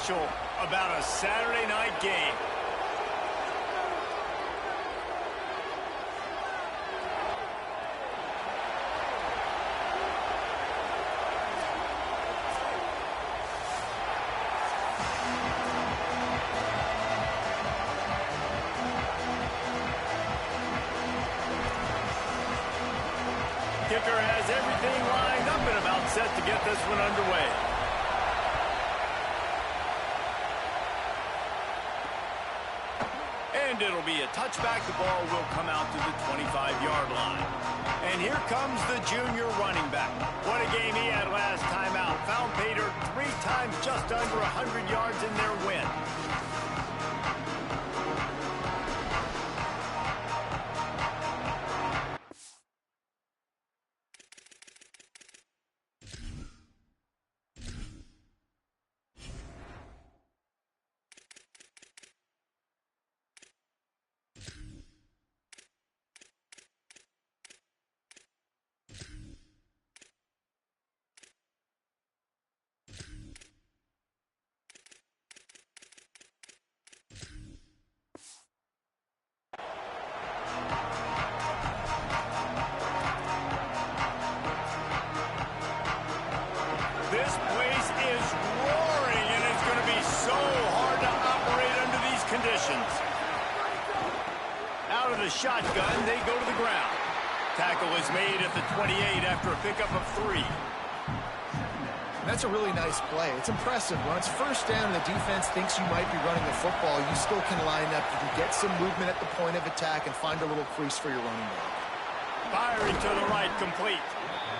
special about a Saturday night game? Kicker has everything lined up and about set to get this one underway. And it'll be a touchback. The ball will come out to the 25-yard line. And here comes the junior running back. What a game he had last time out. Found Pater 3 times just under 100 yards in their win. This place is roaring, and it's going to be so hard to operate under these conditions. Out of the shotgun, they go to the ground. Tackle is made at the 28 after a pickup of 3. That's a really nice play. It's impressive. When it's first down and the defense thinks you might be running the football, you still can line up. You can get some movement at the point of attack and find a little crease for your running back. Firing to the right, complete.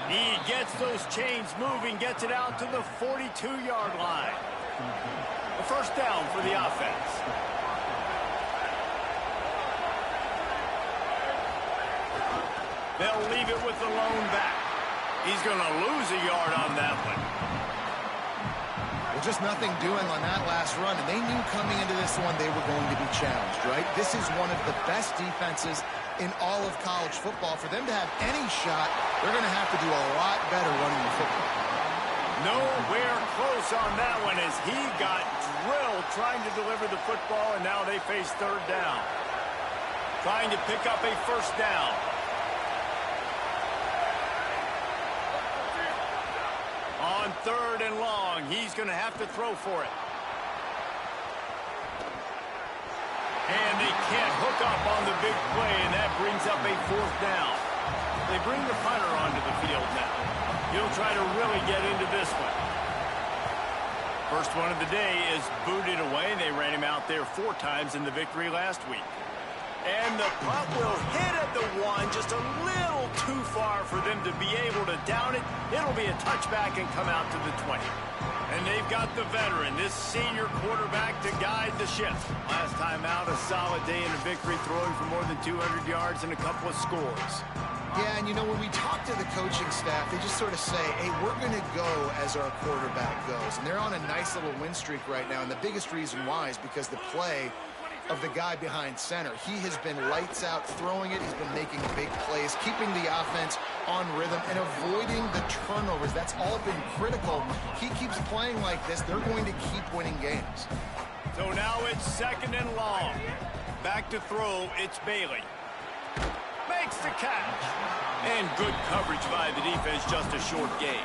He gets those chains moving, gets it out to the 42-yard line. A first down for the offense. They'll leave it with the lone back. He's going to lose a yard on that one. Well, just nothing doing on that last run, and they knew coming into this one they were going to be challenged, right? This is one of the best defenses in all of college football. For them to have any shot, they're going to have to do a lot better running the football. Nowhere close on that one as he got drilled trying to deliver the football, and now they face third down. Trying to pick up a first down. On third and long, he's going to have to throw for it. And they can't hook up on the big play, and that brings up a fourth down. They bring the punter onto the field now. He'll try to really get into this one. First one of the day is booted away. They ran him out there 4 times in the victory last week. And the punt will hit at the 1, just a little too far for them to be able to down it. It'll be a touchback and come out to the 20. And they've got the veteran, this senior quarterback, to guide the ship. Last time out, a solid day in a victory, throwing for more than 200 yards and a couple of scores. Yeah, and you know, when we talk to the coaching staff, they just sort of say, hey, we're going to go as our quarterback goes. And they're on a nice little win streak right now, and the biggest reason why is because the play of the guy behind center. He has been lights out throwing it. He's been making big plays, keeping the offense on rhythm and avoiding the turnovers. That's all been critical. He keeps playing like this, they're going to keep winning games. So now it's second and long. Back to throw, it's Bailey. Makes the catch. And good coverage by the defense, just a short gain.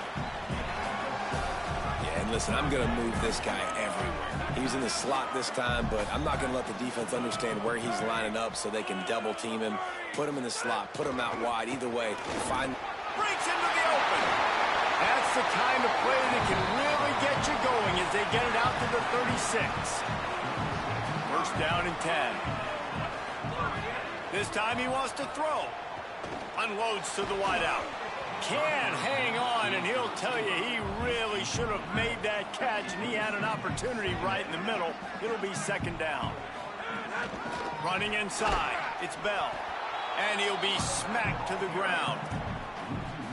Yeah, and listen, I'm going to move this guy everywhere. He's in the slot this time, but I'm not going to let the defense understand where he's lining up so they can double team him, put him in the slot, put him out wide. Either way, find... Breaks into the open. That's the kind of play that can really get you going as they get it out to the 36. First down and 10. This time he wants to throw. Unloads to the wideout. Can hang on, and he'll tell you he really should have made that catch, and he had an opportunity right in the middle. It'll be second down. Running inside, it's Bell, and he'll be smacked to the ground.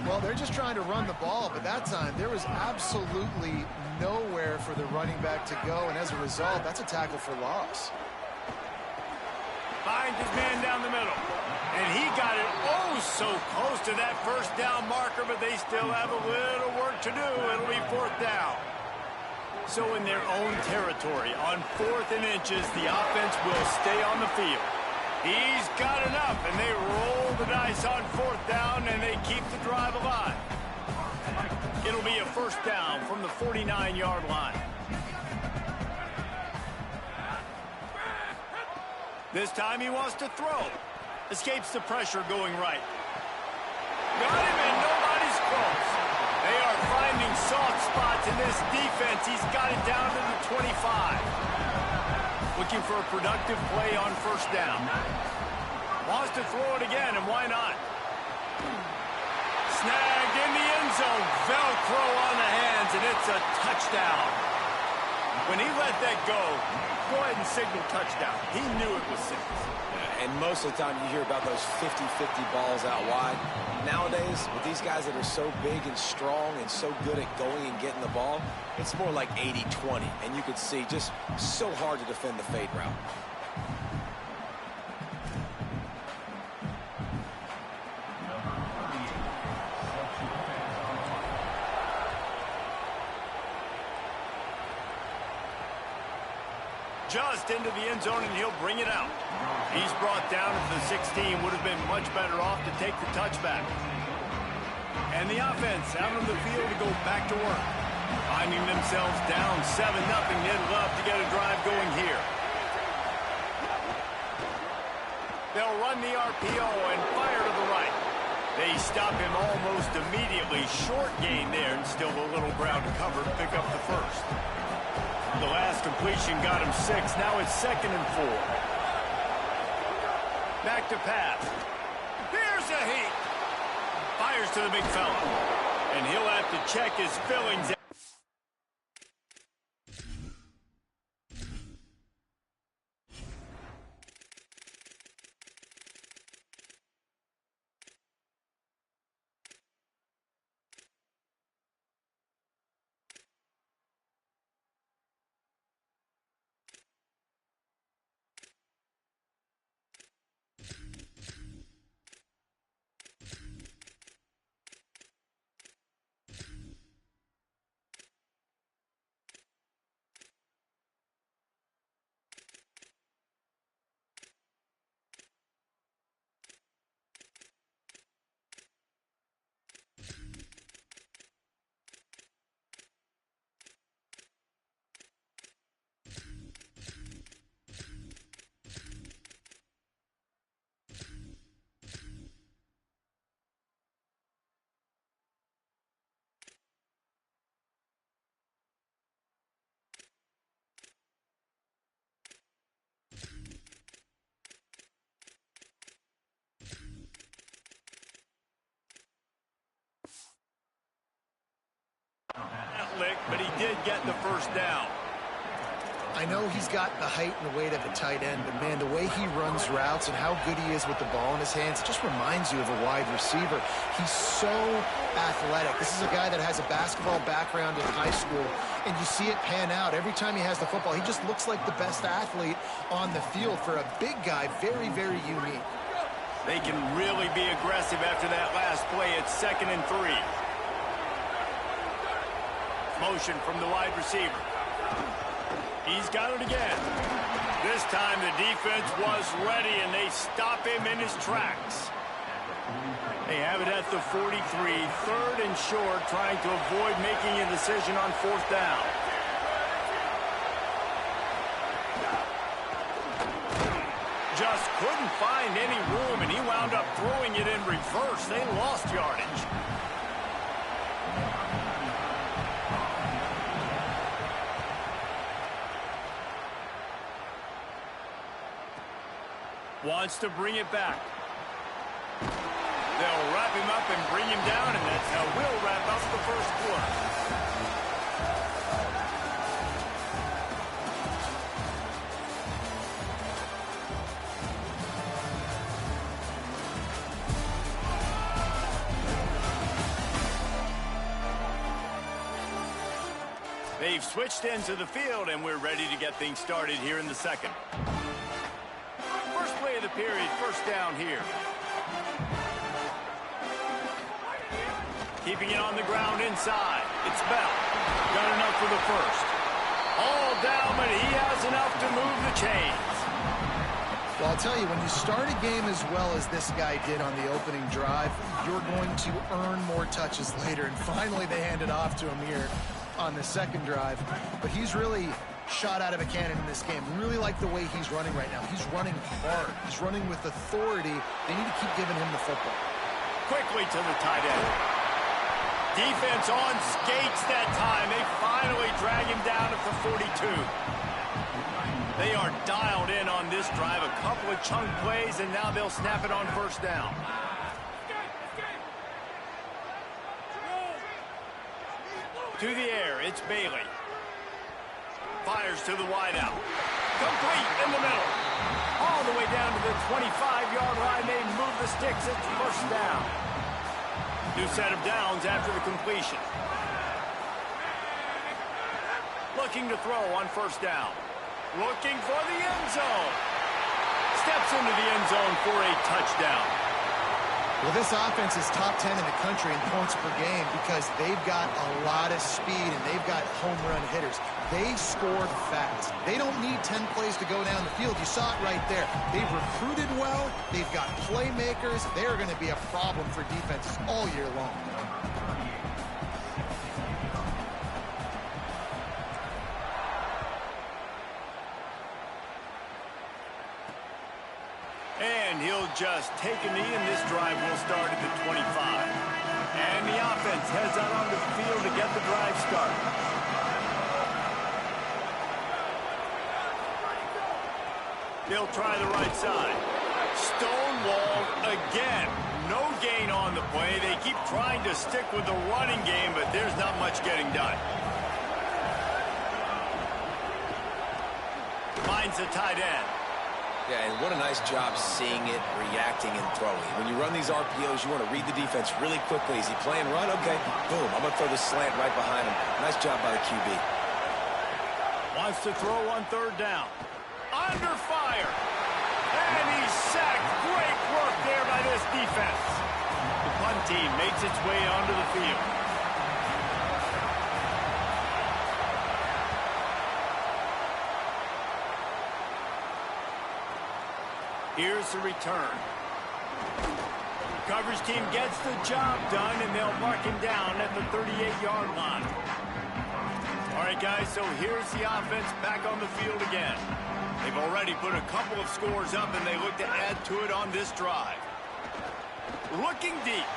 Well, they're just trying to run the ball, but that time there was absolutely nowhere for the running back to go, and as a result, that's a tackle for loss. Finds his man down the middle. And he got it so close to that first down marker, but they still have a little work to do. It'll be fourth down. So in their own territory, on 4th and inches, the offense will stay on the field. He's got enough, and they roll the dice on 4th down, and they keep the drive alive. It'll be a first down from the 49-yard line. This time he wants to throw. Escapes the pressure going right. Got him, and nobody's close. They are finding soft spots in this defense. He's got it down to the 25. Looking for a productive play on first down. Wants to throw it again, and why not? Snagged in the end zone. Velcro on the hands, and it's a touchdown. When he let that go ahead and signal touchdown. He knew it was 6. And most of the time you hear about those 50-50 balls out wide. Nowadays, with these guys that are so big and strong and so good at going and getting the ball, it's more like 80-20. And you can see just so hard to defend the fade route. Just into the end zone, and he'll bring it out. He's brought down to the 16. Would have been much better off to take the touchback. And the offense out on the field to go back to work. Finding themselves down 7-0. They'd love to get a drive going here. They'll run the RPO and fire to the right. They stop him almost immediately. Short gain there, and still a little ground to cover to pick up the first. The last completion got him 6. Now it's 2nd and 4. Back to pass. Here's a heat. Fires to the big fella. And he'll have to check his fillings. But he did get the first down. I know he's got the height and the weight of a tight end, but man, the way he runs routes and how good he is with the ball in his hands, it just reminds you of a wide receiver. He's so athletic. This is a guy that has a basketball background in high school, and you see it pan out. Every time he has the football, he just looks like the best athlete on the field. For a big guy, very, very unique. They can really be aggressive after that last play. It's 2nd and 3. Motion from the wide receiver. He's got it again. This time the defense was ready, and they stop him in his tracks. They have it at the 43, 3rd and short, trying to avoid making a decision on 4th down. Just couldn't find any room, and he wound up throwing it in reverse. They lost yardage. Wants to bring it back. They'll wrap him up and bring him down, and that's how we'll wrap up the first quarter. They've switched into the field, and we're ready to get things started here in the second. First play of the period, first down here. Keeping it on the ground inside. It's Bell. Got enough for the first. All down, but he has enough to move the chains. Well, I'll tell you, when you start a game as well as this guy did on the opening drive, you're going to earn more touches later. And finally, they hand it off to him here on the second drive. But he's really shot out of a cannon in this game. Really like the way he's running right now. He's running hard. He's running with authority. They need to keep giving him the football. Quickly to the tight end. Defense on skates that time. They finally drag him down at the 42. They are dialed in on this drive. A couple of chunk plays, and now they'll snap it on first down. To the air, it's Bailey. Fires to the wideout. Complete in the middle. All the way down to the 25-yard line. They move the sticks. It's first down. New set of downs after the completion. Looking to throw on first down. Looking for the end zone. Steps into the end zone for a touchdown. Well, this offense is top 10 in the country in points per game because they've got a lot of speed and they've got home run hitters. They scored fast. They don't need 10 plays to go down the field. You saw it right there. They've recruited well. They've got playmakers. They're going to be a problem for defenses all year long. And he'll just take a knee, and this drive will start at the 25. And the offense heads out onto the field to get the drive started. They'll try the right side. Stonewalled again. No gain on the play. They keep trying to stick with the running game, but there's not much getting done. Finds the tight end. Yeah, and what a nice job seeing it, reacting, and throwing. When you run these RPOs, you want to read the defense really quickly. Is he playing run? Okay, boom. I'm going to throw the slant right behind him. Nice job by the QB. Wants to throw on third down. Under fire. And he's sacked. Great work there by this defense. The punt team makes its way onto the field. Here's the return. Coverage team gets the job done, and they'll mark him down at the 38-yard line. All right, guys, so here's the offense back on the field again. They've already put a couple of scores up, and they look to add to it on this drive. Looking deep.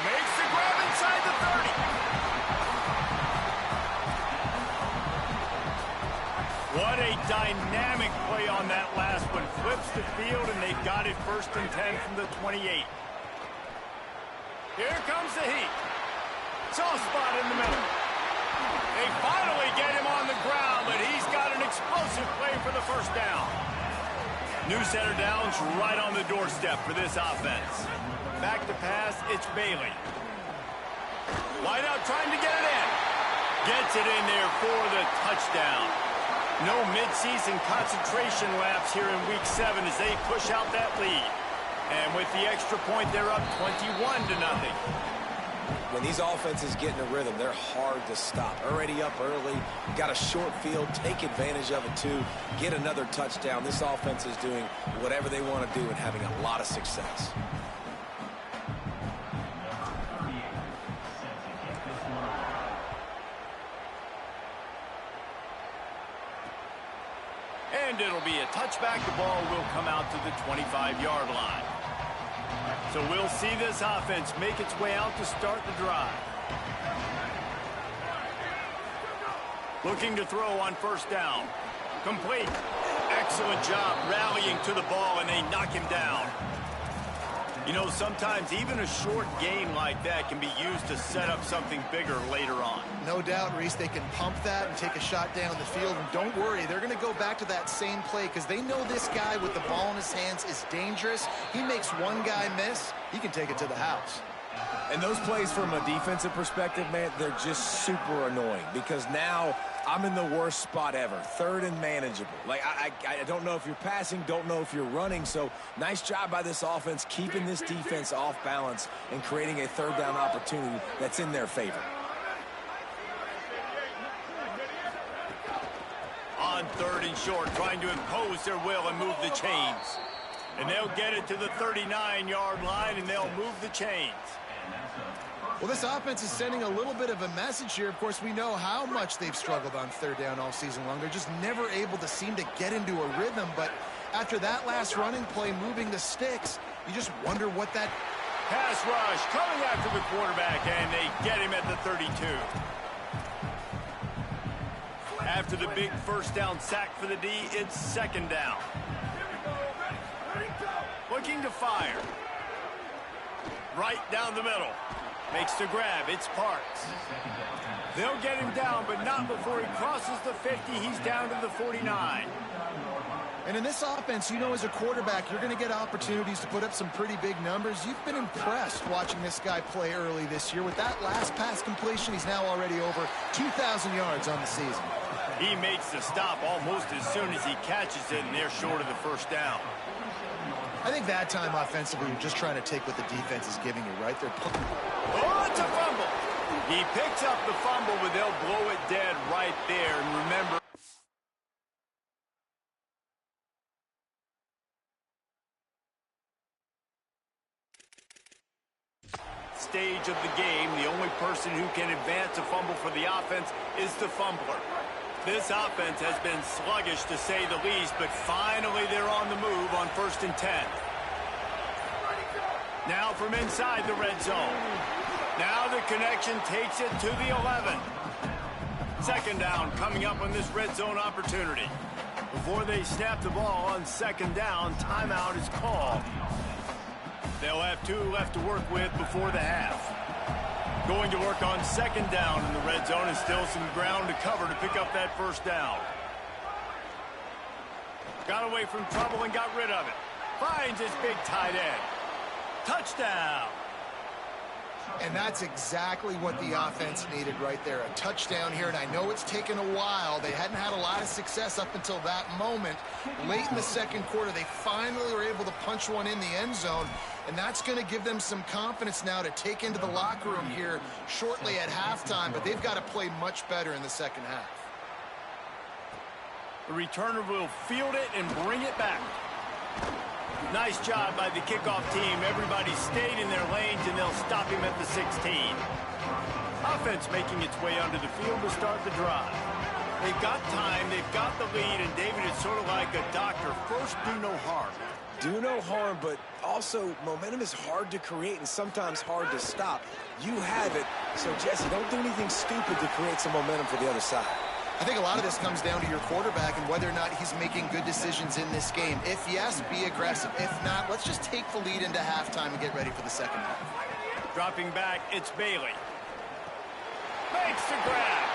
Makes the grab inside the 30. What a dynamic play on that last one. Flips the field, and they've got it 1st and 10 from the 28. Here comes the heat. Soft spot in the middle. They finally get him on the ground, but he's got an explosive play for the first down. New center downs right on the doorstep for this offense. Back to pass, it's Bailey. Wideout trying to get it in. Gets it in there for the touchdown. No midseason concentration laps here in Week 7 as they push out that lead. And with the extra point, they're up 21-0. When these offenses get in a rhythm, they're hard to stop. Already up early, got a short field, take advantage of it too, get another touchdown. This offense is doing whatever they want to do and having a lot of success. And it'll be a touchback. The ball will come out to the 25-yard line. So we'll see this offense make its way out to start the drive. Looking to throw on first down. Complete. Excellent job rallying to the ball, and they knock him down. You know, sometimes even a short gain like that can be used to set up something bigger later on. No doubt, Reese, they can pump that and take a shot down the field. And don't worry, they're going to go back to that same play because they know this guy with the ball in his hands is dangerous. He makes one guy miss, he can take it to the house. And those plays from a defensive perspective, man, they're just super annoying because now I'm in the worst spot ever, 3rd and manageable. Like, I don't know if you're passing, don't know if you're running, so nice job by this offense keeping this defense off balance and creating a 3rd down opportunity that's in their favor. on 3rd and short, trying to impose their will and move the chains. And they'll get it to the 39-yard line, and they'll move the chains. Well, this offense is sending a little bit of a message here. Of course, we know how much they've struggled on 3rd down all season long. They're just never able to seem to get into a rhythm. But after that last running play, moving the sticks, you just wonder what that... Pass rush coming after the quarterback, and they get him at the 32. After the big 1st down sack for the D, it's 2nd down. Looking to fire. Right down the middle. Makes the grab. It's Parks. They'll get him down, but not before he crosses the 50. He's down to the 49. And in this offense, you know, as a quarterback, you're going to get opportunities to put up some pretty big numbers. You've been impressed watching this guy play early this year. With that last pass completion, he's now already over 2,000 yards on the season. He makes the stop almost as soon as he catches it, and they're short of the 1st down. I think that time offensively, you're just trying to take what the defense is giving you, right? They're putting... Oh, it's a fumble. He picks up the fumble, but they'll blow it dead right there. And remember... stage of the game, the only person who can advance a fumble for the offense is the fumbler. This offense has been sluggish, to say the least, but finally they're on the move on 1st and 10. Now from inside the red zone. Now the connection takes it to the 11. 2nd down coming up on this red zone opportunity. Before they snap the ball on 2nd down, timeout is called. They'll have 2 left to work with before the half. Going to work on 2nd down in the red zone, and still some ground to cover to pick up that 1st down. Got away from trouble and got rid of it. Finds his big tight end. Touchdown. And that's exactly what the offense needed right there. A touchdown here, and I know it's taken a while. They hadn't had a lot of success up until that moment. Late in the 2nd quarter, they finally were able to punch one in the end zone, and that's going to give them some confidence now to take into the locker room here shortly at halftime, but they've got to play much better in the 2nd half. The returner will field it and bring it back. Nice job by the kickoff team. Everybody stayed in their lanes, and they'll stop him at the 16. Offense making its way onto the field to start the drive. They've got time, they've got the lead, and David, it's sort of like a doctor. First, do no harm. Do no harm, but also momentum is hard to create and sometimes hard to stop. You have it, so Jesse, don't do anything stupid to create some momentum for the other side. I think a lot of this comes down to your quarterback and whether or not he's making good decisions in this game. If yes, be aggressive. If not, let's just take the lead into halftime and get ready for the 2nd half. Dropping back, it's Bailey. Makes the grab.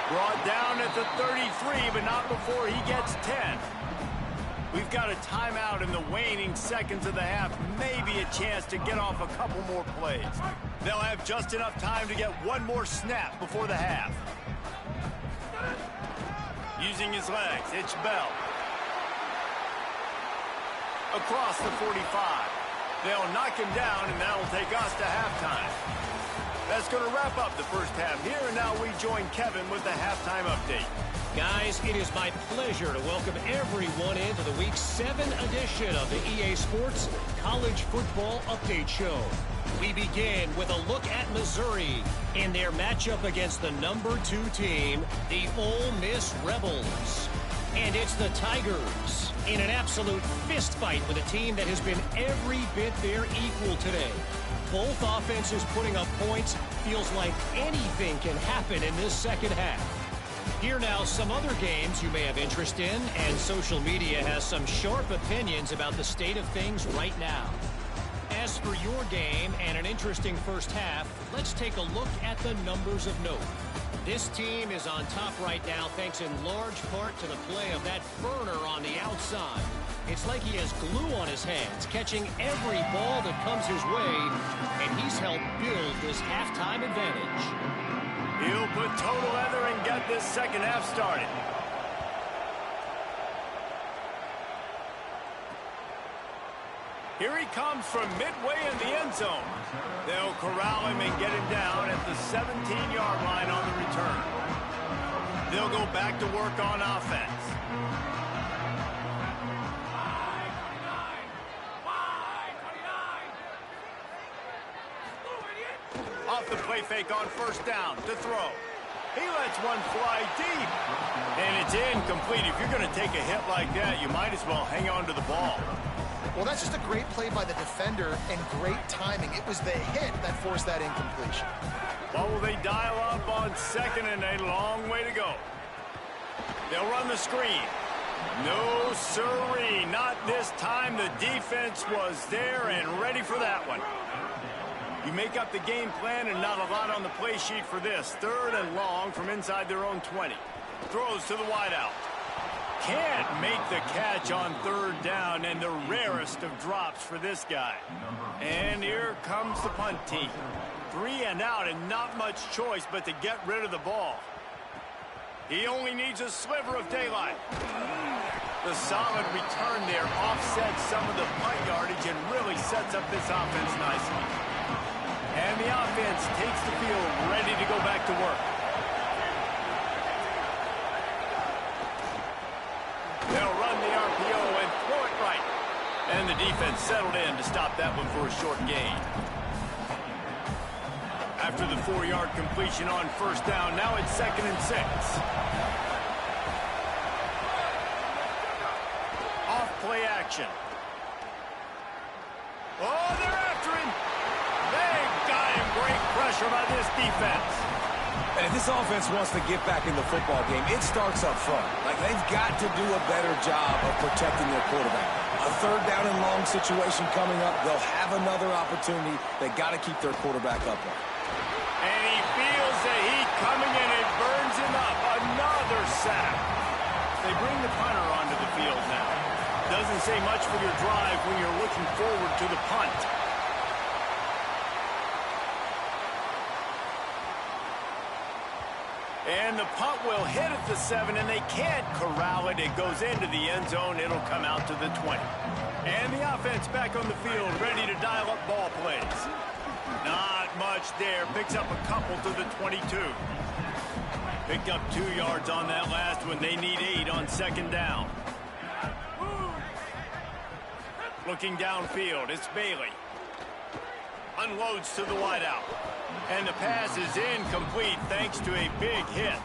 Brought down at the 33, but not before he gets 10. We've got a timeout in the waning seconds of the half. Maybe a chance to get off a couple more plays. They'll have just enough time to get one more snap before the half. Using his legs, it's Bell. Across the 45. They'll knock him down, and that'll take us to halftime. That's going to wrap up the 1st half here, and now we join Kevin with the halftime update. Guys, it is my pleasure to welcome everyone into the Week 7 edition of the EA Sports College Football Update Show. We begin with a look at Missouri in their matchup against the number 2 team, the Ole Miss Rebels. And it's the Tigers in an absolute fist fight with a team that has been every bit their equal today. Both offenses putting up points. Feels like anything can happen in this 2nd half. Here now, some other games you may have interest in, and social media has some sharp opinions about the state of things right now. As for your game and an interesting 1st half, let's take a look at the numbers of note. This team is on top right now thanks in large part to the play of that burner on the outside. It's like he has glue on his hands, catching every ball that comes his way, and he's helped build this halftime advantage. He'll put toe leather and get this 2nd half started. Here he comes from midway in the end zone. They'll corral him and get him down at the 17-yard line on the return. They'll go back to work on offense. Off the play fake on first down to throw. He lets one fly deep. And it's incomplete. If you're going to take a hit like that, you might as well hang on to the ball. Well, that's just a great play by the defender and great timing. It was the hit that forced that incompletion. Well, will they dial up on second and a long way to go? They'll run the screen. No siree, not this time. The defense was there and ready for that one. You make up the game plan and not a lot on the play sheet for this. Third and long from inside their own 20. Throws to the wideout. Can't make the catch on third down, and the rarest of drops for this guy. And here comes the punt team. 3 and out and not much choice but to get rid of the ball. He only needs a sliver of daylight. The solid return there offsets some of the punt yardage and really sets up this offense nicely. And the offense takes the field ready to go back to work. They'll run the RPO and throw it right. And the defense settled in to stop that one for a short gain. After the 4-yard completion on first down, now it's 2nd and 6. Off play action. Oh, they're after him. They've got him. Great pressure by this defense. And if this offense wants to get back in the football game, it starts up front. Like, they've got to do a better job of protecting their quarterback. A third down and long situation coming up. They'll have another opportunity. They got to keep their quarterback upright. And he feels the heat coming in. It burns him up. Another sack. They bring the punter onto the field now. Doesn't say much for your drive when you're looking forward to the punt. And the punt will hit at the 7, and they can't corral it. It goes into the end zone. It'll come out to the 20. And the offense back on the field, ready to dial up ball plays. Not much there. Picks up a couple to the 22. Picked up 2 yards on that last one. They need 8 on second down. Looking downfield, it's Bailey. Unloads to the wideout. And the pass is incomplete thanks to a big hit.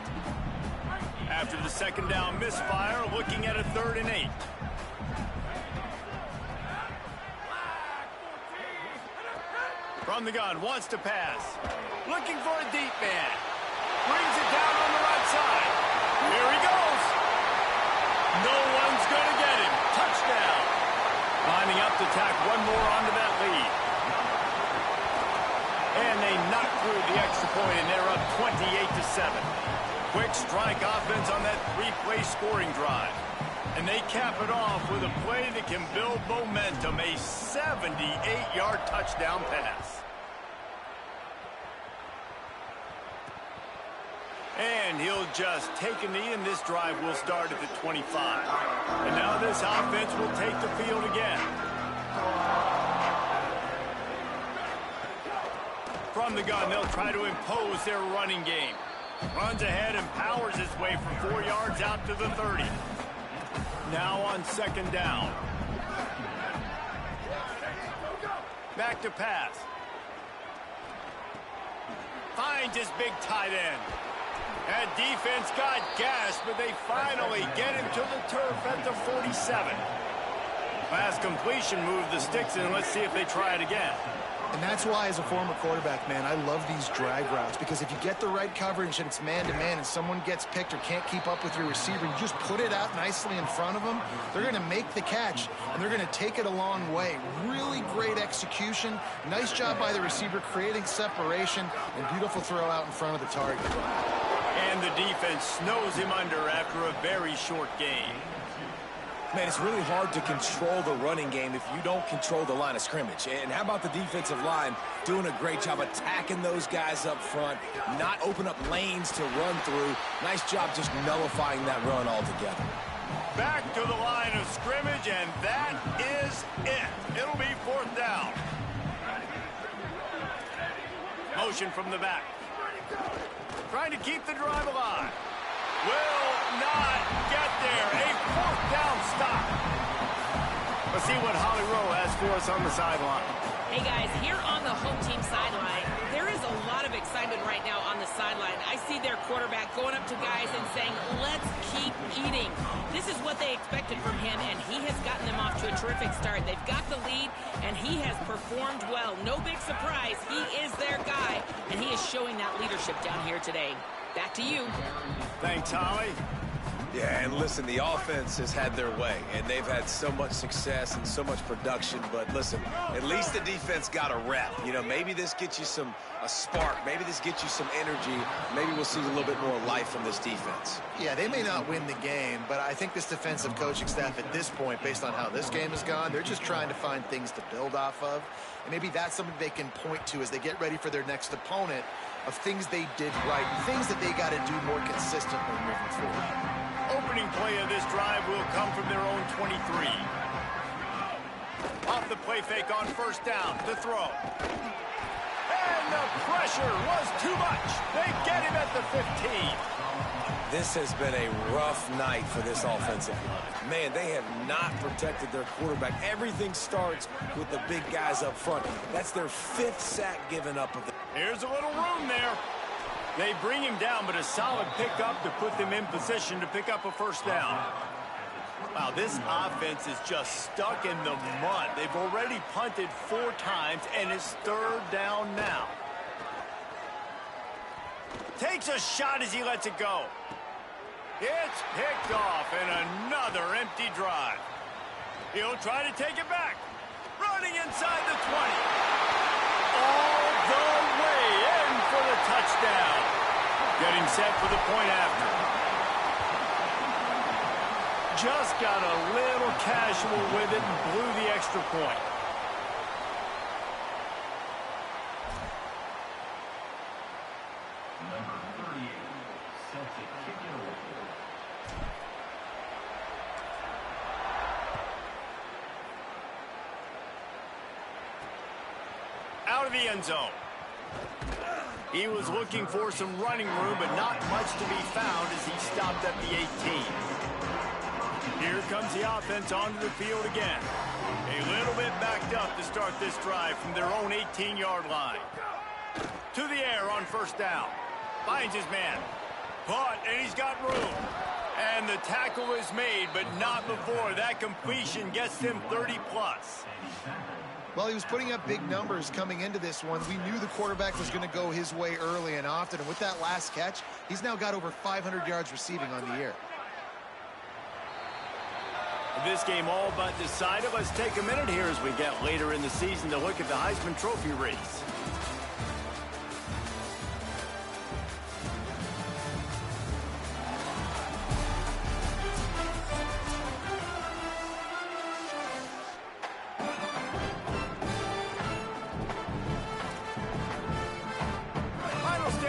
After the second down misfire, looking at a 3rd and 8. From the gun, wants to pass. Looking for a deep man. Brings it down on the right side. Here he goes. No one's going to get him. Touchdown. Lining up to tack one more onto that lead. And they knock through the extra point, and they're up 28-7. Quick strike offense on that 3-play scoring drive. And they cap it off with a play that can build momentum, a 78-yard touchdown pass. And he'll just take a knee, and this drive will start at the 25. And now this offense will take the field again. From the gun, they'll try to impose their running game. Runs ahead and powers his way for 4 yards out to the 30. Now on second down. Back to pass. Finds his big tight end. That defense got gashed, but they finally get him to the turf at the 47. Last completion moved the sticks in. Let's see if they try it again. And that's why, as a former quarterback, man, I love these drag routes, because if you get the right coverage and it's man-to-man and someone gets picked or can't keep up with your receiver, you just put it out nicely in front of them. They're going to make the catch, and they're going to take it a long way. Really great execution. Nice job by the receiver creating separation, and beautiful throw out in front of the target. And the defense snows him under after a very short game. Man, it's really hard to control the running game if you don't control the line of scrimmage. And how about the defensive line doing a great job attacking those guys up front, not open up lanes to run through. Nice job just nullifying that run altogether. Back to the line of scrimmage, and that is it. It'll be 4th down. Motion from the back. Trying to keep the drive alive. Will not get there. A for us on the sideline. Hey, guys, here on the home team sideline, there is a lot of excitement right now on the sideline. I see their quarterback going up to guys and saying, let's keep eating. This is what they expected from him, and he has gotten them off to a terrific start. They've got the lead, and he has performed well. No big surprise. He is their guy, and he is showing that leadership down here today. Back to you. Thanks, Holly. Yeah, and listen, the offense has had their way, and they've had so much success and so much production. But listen, at least the defense got a rep. You know, maybe this gets you a spark. Maybe this gets you some energy. Maybe we'll see a little bit more life from this defense. Yeah, they may not win the game, but I think this defensive coaching staff at this point, based on how this game has gone, they're just trying to find things to build off of. And maybe that's something they can point to as they get ready for their next opponent, of things they did right, things that they got to do more consistently moving forward. Opening play of this drive will come from their own 23. Off the play fake on first down to throw. And the pressure was too much. They get him at the 15. This has been a rough night for this offensive line. Man, they have not protected their quarterback. Everything starts with the big guys up front. That's their 5th sack given up of the... Here's a little room there. They bring him down, but a solid pickup to put them in position to pick up a first down. Wow, this offense is just stuck in the mud. They've already punted 4 times, and it's 3rd down now. Takes a shot as he lets it go. It's picked off, and another empty drive. He'll try to take it back. Running inside the 20. All the way in for the touchdown. Getting set for the point after. Just got a little casual with it and blew the extra point. Number 38, Celtic kick it away. Out of the end zone. He was looking for some running room, but not much to be found as he stopped at the 18. Here comes the offense onto the field again. A little bit backed up to start this drive from their own 18-yard line. To the air on first down. Finds his man. Caught, and he's got room. And the tackle is made, but not before. That completion gets him 30-plus. Well, he was putting up big numbers coming into this one. We knew the quarterback was going to go his way early and often. And with that last catch, he's now got over 500 yards receiving on the year. This game all but decided. Let's take a minute here as we get later in the season to look at the Heisman Trophy race.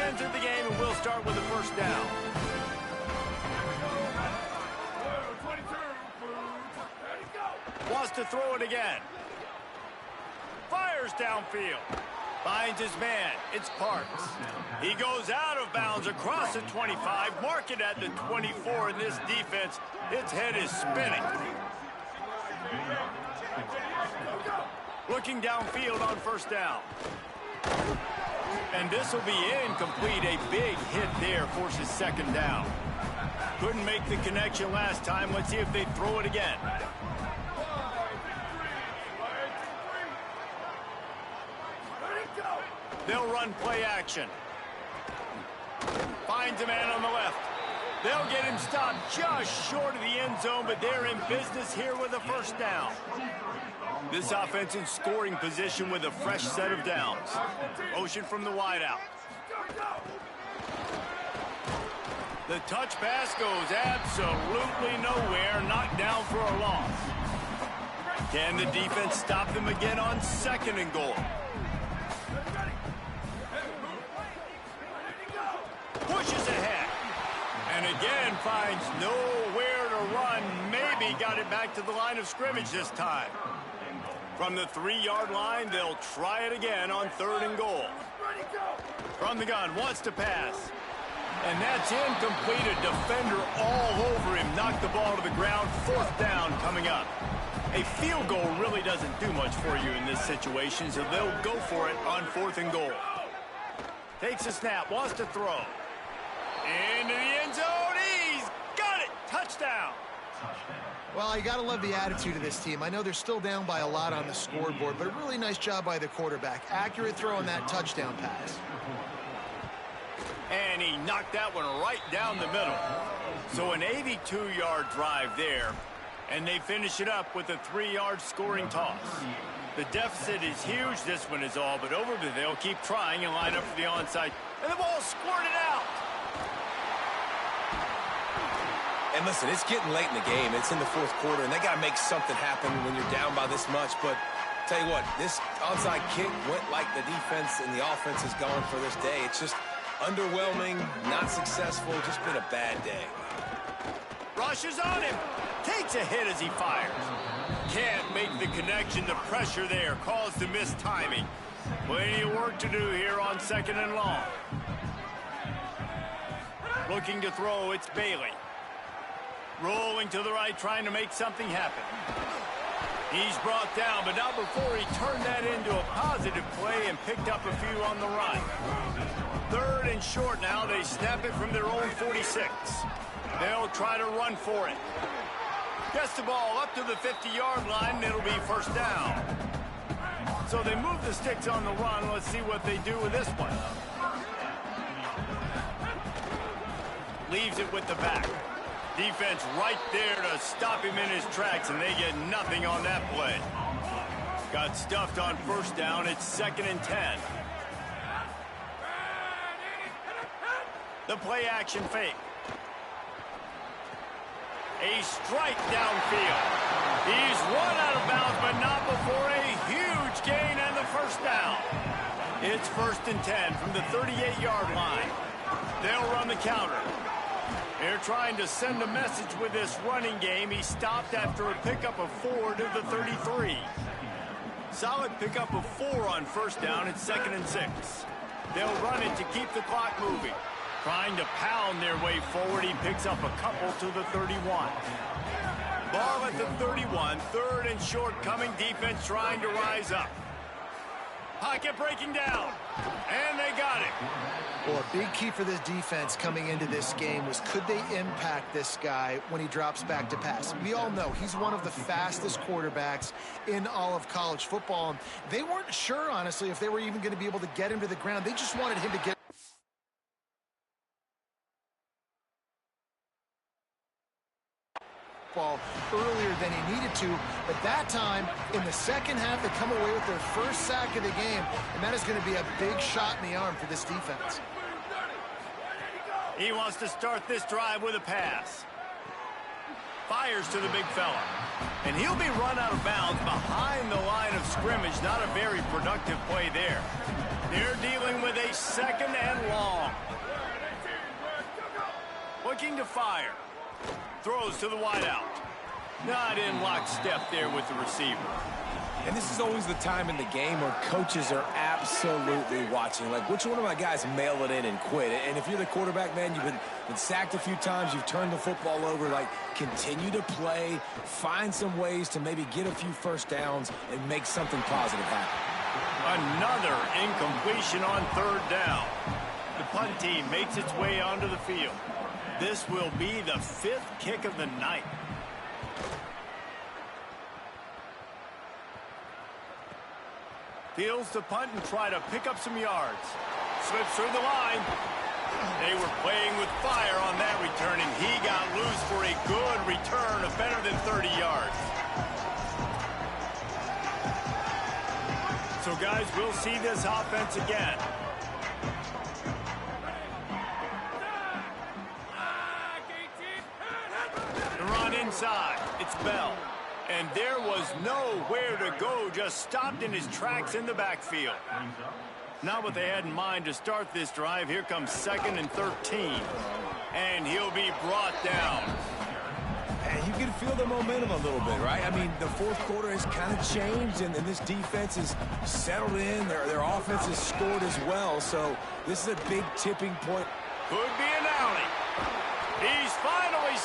Of the game, and we'll start with the first down. Wants to throw it again. Fires downfield. Finds his man. It's Parks. He goes out of bounds across the 25. Mark it at the 24 in this defense. Its head is spinning. Looking downfield on first down. And this will be incomplete. A big hit there forces second down. Couldn't make the connection last time. Let's see if they throw it again. They'll run play action. Finds a man on the left. They'll get him stopped just short of the end zone, but they're in business here with a first down. This offense in scoring position with a fresh set of downs. Motion from the wideout. The touch pass goes absolutely nowhere. Knocked down for a loss. Can the defense stop them again on 2nd and goal? Pushes ahead. And again finds nowhere to run. Maybe got it back to the line of scrimmage this time. From the 3-yard line, they'll try it again on 3rd and goal. From the gun, wants to pass. And that's incomplete. A defender all over him. Knocked the ball to the ground. 4th down coming up. A field goal really doesn't do much for you in this situation, so they'll go for it on 4th and goal. Takes a snap, wants to throw. Into the end zone. He's got it. Touchdown. Well, you got to love the attitude of this team. I know they're still down by a lot on the scoreboard, but a really nice job by the quarterback. Accurate throw on that touchdown pass. And he knocked that one right down the middle. So an 82-yard drive there, and they finish it up with a 3-yard scoring toss. The deficit is huge. This one is all but over, but they'll keep trying and line up for the onside. And the ball squirted out. And listen, it's getting late in the game. It's in the 4th quarter, and they got to make something happen when you're down by this much. But tell you what, this onside kick went like the defense and the offense is going for this day. It's just underwhelming, not successful, just been a bad day. Rushes on him. Takes a hit as he fires. Can't make the connection. The pressure there caused the missed timing. Plenty of work to do here on 2nd and long. Looking to throw, it's Bailey. Rolling to the right, trying to make something happen. He's brought down, but not before he turned that into a positive play and picked up a few on the run. 3rd and short now. They snap it from their own 46. They'll try to run for it. Gets the ball up to the 50-yard line, and it'll be 1st down. So they move the sticks on the run. Let's see what they do with this one. Leaves it with the back. Defense right there to stop him in his tracks, and they get nothing on that play. Got stuffed on 1st down. It's 2nd and 10. The play action fake. A strike downfield. He's run out of bounds, but not before a huge gain and the 1st down. It's 1st and 10 from the 38-yard line. They'll run the counter. They're trying to send a message with this running game. He stopped after a pickup of 4 to the 33. Solid pickup of 4 on 1st down. It's 2nd and 6. They'll run it to keep the clock moving. Trying to pound their way forward. He picks up a couple to the 31. Ball at the 31. 3rd and short coming. Defense trying to rise up. Pocket breaking down. And they got it. Well, a big key for this defense coming into this game was, could they impact this guy when he drops back to pass? We all know he's one of the fastest quarterbacks in all of college football. And they weren't sure, honestly, if they were even going to be able to get him to the ground. They just wanted him to get ball earlier than he needed to, but that time in the 2nd half they come away with their 1st sack of the game, and that is going to be a big shot in the arm for this defense. He wants to start this drive with a pass. Fires to the big fella, and he'll be run out of bounds behind the line of scrimmage. Not a very productive play there. They're dealing with a 2nd and long. Looking to fire. Throws to the wideout. Not in lockstep there with the receiver. And this is always the time in the game where coaches are absolutely watching. Like, which one of my guys mail it in and quit? And if you're the quarterback, man, you've been sacked a few times, you've turned the football over. Like, continue to play, find some ways to maybe get a few 1st downs and make something positive happen. Another incompletion on 3rd down. The punt team makes its way onto the field. This will be the 5th kick of the night. Fields to punt and try to pick up some yards. Slips through the line. They were playing with fire on that return, and he got loose for a good return of better than 30 yards. So, guys, we'll see this offense again. The run inside. It's Bell. And there was nowhere to go, just stopped in his tracks in the backfield. Not what they had in mind to start this drive. Here comes 2nd and 13. And he'll be brought down. And you can feel the momentum a little bit, right? I mean, the 4th quarter has kind of changed, and this defense is settled in. Their offense has scored as well. So this is a big tipping point. Could be an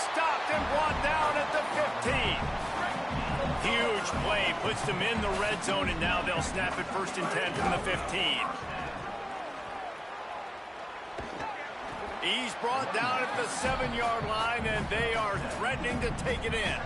stopped and brought down at the 15. Huge play puts them in the red zone, and now they'll snap it 1st and 10 from the 15. He's brought down at the 7-yard line, and they are threatening to take it in.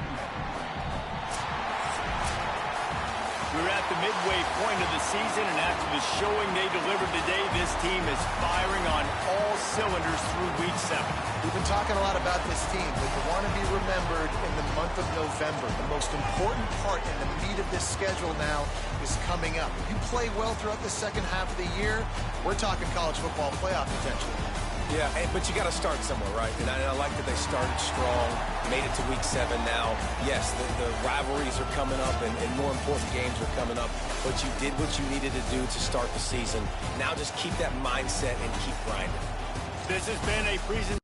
We're at the midway point of the season, and after the showing they delivered today, this team is firing on all cylinders through week 7. We've been talking a lot about this team, but you want to be remembered in the month of November. The most important part and the meat of this schedule now is coming up. If you play well throughout the second half of the year, we're talking college football playoff potential. Yeah, but you got to start somewhere, right? And I like that they started strong, made it to week 7 now. Yes, the rivalries are coming up, and more important games are coming up. But you did what you needed to do to start the season. Now just keep that mindset and keep grinding. This has been a presentation.